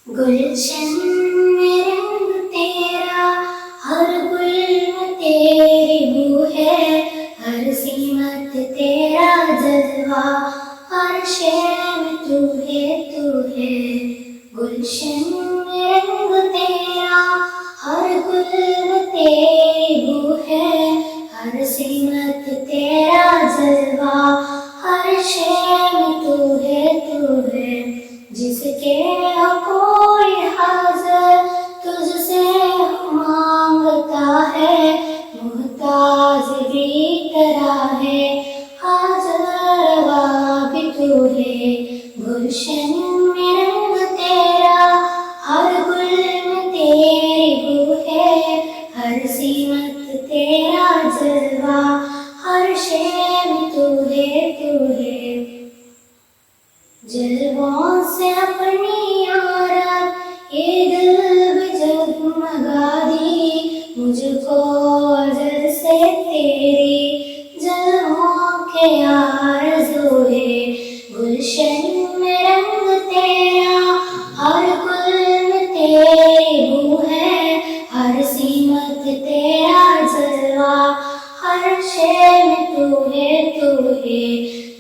गुलशन में रंग तेरा, हर गुल में तेरी बू है, हर सीमत तेरा जज्बा, हर शय में तू है। गुलशन में रंग तेरा, हर गुल में तेरी बू है, हर सीमत तेरा जज्बा, हर शय में तू है। जिसके हो कोई हाज़िर तुझसे मांगता है, मुहताज भी तेरा है, हाज़िर रवा भी तू है। गुलशन में रंग तेरा, हर गुल में तेरी बू है, हर सीमत तेरा जज्बा, हर शय में तू है। जल्बों से अपनी यारत ये दिल भी जगमगा दी, मुझको अजल से तेरी जल्बों के आरज़ू है। गुलशन में रंग तेरा, हर गुल में तेरी बू है, हर सीमत तेरा जलवा, हर शय में तू है।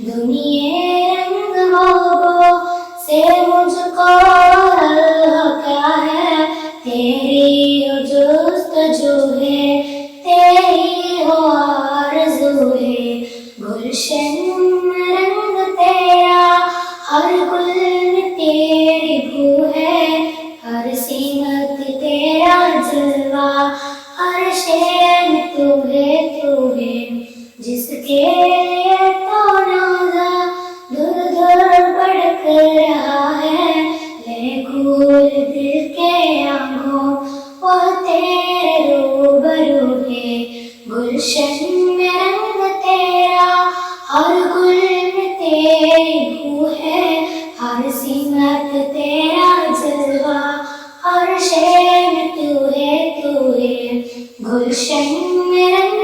दुनिया रंग मोहब्बो से मुझको क्या है, तेरी हो जुस्तजू है, तेरी हो आरज़ू है। गुलशन में रंग तेरा, हर गुल में तेरी बू है, हर सीमत तेरा जलवा, हर शय में तू है। जिसके लिए तो नाज़ा दूर भड़क रहा है, ले कूल दिल के आंखों वह तेरे रूबरू है। गुलशन में रंग तेरा, हर गुल में तेरी बू है, हर सीमत तेरा जलवा, हर शय में तू है। गुलशन में रंग